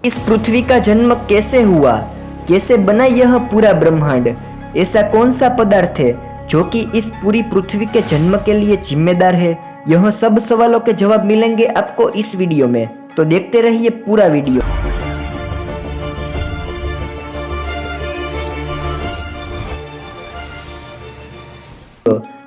इस पृथ्वी का जन्म कैसे हुआ, कैसे बना यह पूरा ब्रह्मांड, ऐसा कौन सा पदार्थ है जो कि इस पूरी पृथ्वी के जन्म के लिए जिम्मेदार है। यह सब सवालों के जवाब मिलेंगे आपको इस वीडियो में, तो देखते रहिए पूरा वीडियो।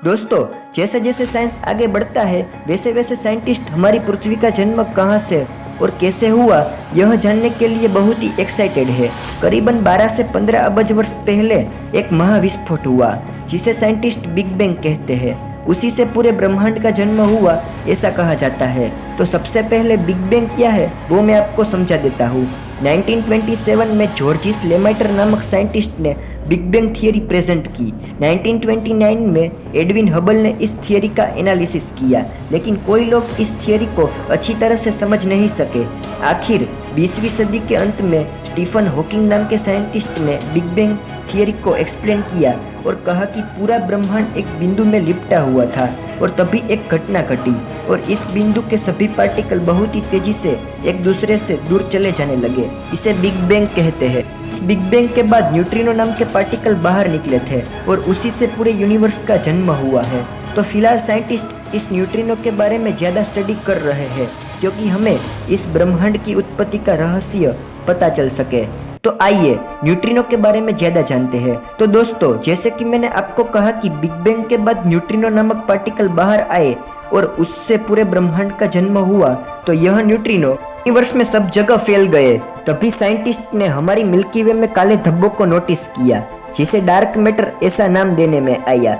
दोस्तों, जैसे जैसे साइंस आगे बढ़ता है वैसे वैसे साइंटिस्ट हमारी पृथ्वी का जन्म कहाँ से और कैसे हुआ यह जानने के लिए बहुत ही एक्साइटेड है। करीबन 12 से 15 अरब वर्ष पहले एक महाविस्फोट हुआ जिसे साइंटिस्ट बिग बैंग कहते हैं। उसी से पूरे ब्रह्मांड का जन्म हुआ ऐसा कहा जाता है। तो सबसे पहले बिग बैंग क्या है वो मैं आपको समझा देता हूँ। 1927 में जॉर्जिस लेमाइटर नामक साइंटिस्ट ने बिग बैंग थियरी प्रेजेंट की। 1929 में एडविन हबल ने इस थियरी का एनालिसिस किया, लेकिन कोई लोग इस थियरी को अच्छी तरह से समझ नहीं सके। आखिर 20वीं सदी के अंत में स्टीफन हॉकिंग नाम के साइंटिस्ट ने बिग बैंग थियरी को एक्सप्लेन किया और कहा कि पूरा ब्रह्मांड एक बिंदु में लिपटा हुआ था और तभी एक घटना घटी और इस बिंदु के सभी पार्टिकल बहुत ही तेजी से एक दूसरे से दूर चले जाने लगे। इसे बिग बैंग कहते हैं। बिग बैंग के बाद न्यूट्रिनो नाम के पार्टिकल बाहर निकले थे और उसी से पूरे यूनिवर्स का जन्म हुआ है। तो फिलहाल साइंटिस्ट इस न्यूट्रिनो के बारे में ज़्यादा स्टडी कर रहे हैं क्योंकि हमें इस ब्रह्मांड की उत्पत्ति का रहस्य पता चल सके। तो आइए न्यूट्रिनो के बारे में ज़्यादा जानते हैं। तो दोस्तों, जैसे कि मैंने आपको कहा कि बिग बैंग के बाद न्यूट्रिनो नामक पार्टिकल बाहर आए और उससे पूरे ब्रह्मांड का जन्म हुआ, तो यह न्यूट्रिनो यूनिवर्स में सब जगह फैल गए। तभी साइंटिस्ट ने हमारी मिल्की वे में काले धब्बों को नोटिस किया, जिसे डार्क मैटर ऐसा नाम देने में आया।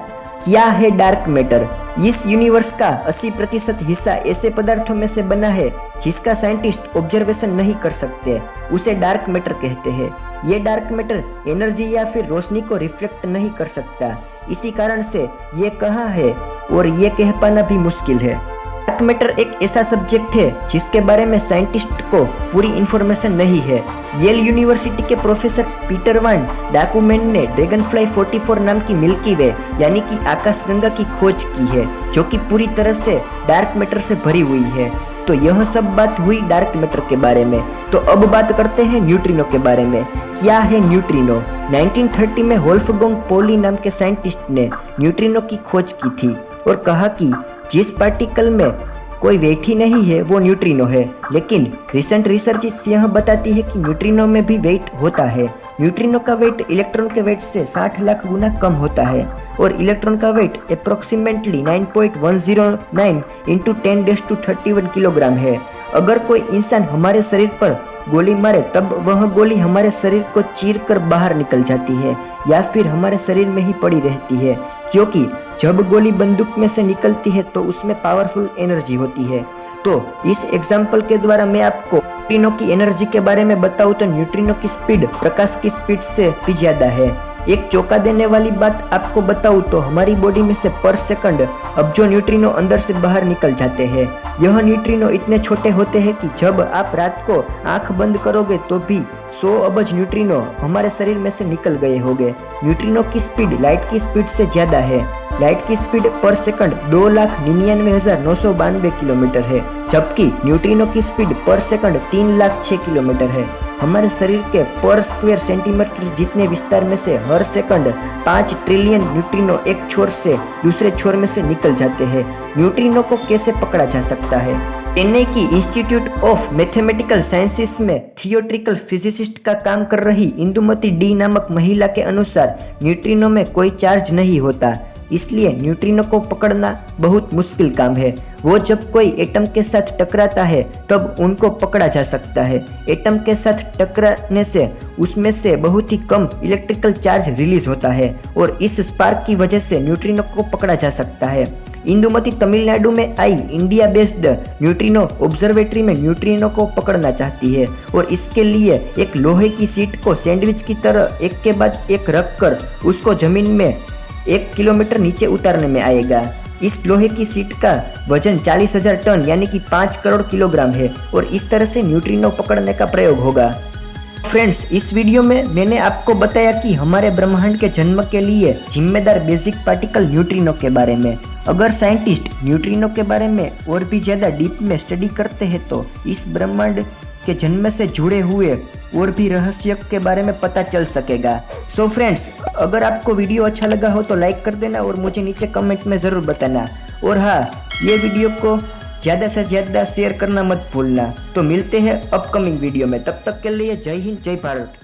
क्या है डार्क मैटर? इस यूनिवर्स का 80% हिस्सा ऐसे पदार्थों में से बना है जिसका साइंटिस्ट ऑब्जर्वेशन नहीं कर सकते, उसे डार्क मैटर कहते हैं। ये डार्क मैटर एनर्जी या फिर रोशनी को रिफ्लेक्ट नहीं कर सकता, इसी कारण से ये कहाँ है और ये कह पाना भी मुश्किल है। डार्क मैटर एक ऐसा सब्जेक्ट है जिसके बारे में साइंटिस्ट को पूरी इंफॉर्मेशन नहीं है। येल यूनिवर्सिटी के प्रोफेसर पीटर वान डाकुमेंट ने ड्रैगनफ्लाई 44 नाम की मिल्की वे यानी कि आकाशगंगा की खोज की है, जो कि पूरी तरह से डार्क मैटर से भरी हुई है। तो यह सब बात हुई डार्क मैटर के बारे में। तो अब बात करते हैं न्यूट्रिनो के बारे में। क्या है न्यूट्रिनो? 1930 में वोल्फगंग पॉली नाम के साइंटिस्ट ने न्यूट्रिनो की खोज की थी और कहा कि जिस पार्टिकल में कोई वेट ही नहीं है वो न्यूट्रिनो है। लेकिन रिसेंट रिसर्च यह बताती है कि न्यूट्रिनो में भी वेट होता है। न्यूट्रिनो का वेट इलेक्ट्रॉन के वेट से 60 लाख गुना कम होता है और इलेक्ट्रॉन का वेट अप्रोक्सीमेटली 9.109 इंटू 10⁻31 किलोग्राम है। अगर कोई इंसान हमारे शरीर पर गोली मारे तब वह गोली हमारे शरीर को चीर कर बाहर निकल जाती है या फिर हमारे शरीर में ही पड़ी रहती है, क्योंकि जब गोली बंदूक में से निकलती है तो उसमें पावरफुल एनर्जी होती है। तो इस एग्जाम्पल के द्वारा मैं आपको न्यूट्रिनो की एनर्जी के बारे में बताऊं तो न्यूट्रिनो की स्पीड प्रकाश की स्पीड से भी ज्यादा है। एक चौंका देने वाली बात आपको बताऊं तो हमारी बॉडी में से पर सेकंड अब जो न्यूट्रिनो अंदर से बाहर निकल जाते हैं। यह न्यूट्रिनो इतने छोटे होते हैं कि जब आप रात को आंख बंद करोगे तो भी 100 अबज न्यूट्रिनो हमारे शरीर में से निकल गए होंगे। न्यूट्रिनो की स्पीड लाइट की स्पीड से ज्यादा है। लाइट की स्पीड पर सेकंड 2,99,992 किलोमीटर है, जबकि न्यूट्रिनो की स्पीड पर सेकंड 3,06,000 किलोमीटर है। हमारे शरीर के पर स्क्वायर सेंटीमीटर जितने विस्तार में से हर सेकंड 5 ट्रिलियन न्यूट्रिनो एक छोर से दूसरे छोर में से निकल जाते हैं। न्यूट्रिनो को कैसे पकड़ा जा सकता है? चेन्नई की इंस्टीट्यूट ऑफ मैथमेटिकल साइंसेस में थियोरेटिकल फिजिसिस्ट का काम कर रही इंदुमती डी नामक महिला के अनुसार न्यूट्रिनो में कोई चार्ज नहीं होता, इसलिए न्यूट्रिनो को पकड़ना बहुत मुश्किल काम है। वो जब कोई एटम के साथ टकराता है तब उनको पकड़ा जा सकता है। एटम के साथ टकराने से उसमें से बहुत ही कम इलेक्ट्रिकल चार्ज रिलीज होता है और इस स्पार्क की वजह से न्यूट्रिनो को पकड़ा जा सकता है। इंदुमती तमिलनाडु में आई इंडिया बेस्ड न्यूट्रिनो ऑब्जर्वेटरी में न्यूट्रिनो को पकड़ना चाहती है और इसके लिए एक लोहे की शीट को सैंडविच की तरह एक के बाद एक रखकर उसको जमीन में 1 किलोमीटर नीचे उतारने में आएगा। इस लोहे की शीट का वजन 40,000 टन यानी कि 5 करोड़ किलोग्राम है और इस तरह से न्यूट्रिनो पकड़ने का प्रयोग होगा। फ्रेंड्स, इस वीडियो में मैंने आपको बताया कि हमारे ब्रह्मांड के जन्म के लिए जिम्मेदार बेसिक पार्टिकल न्यूट्रिनो के बारे में। अगर साइंटिस्ट न्यूट्रिनो के बारे में और भी ज़्यादा डीप में स्टडी करते हैं तो इस ब्रह्मांड के जन्म से जुड़े हुए और भी रहस्य के बारे में पता चल सकेगा। सो फ्रेंड्स, अगर आपको वीडियो अच्छा लगा हो तो लाइक कर देना और मुझे नीचे कमेंट में ज़रूर बताना। और हाँ, ये वीडियो को ज़्यादा से ज़्यादा शेयर करना मत भूलना। तो मिलते हैं अपकमिंग वीडियो में, तब तक के लिए जय हिंद जय भारत।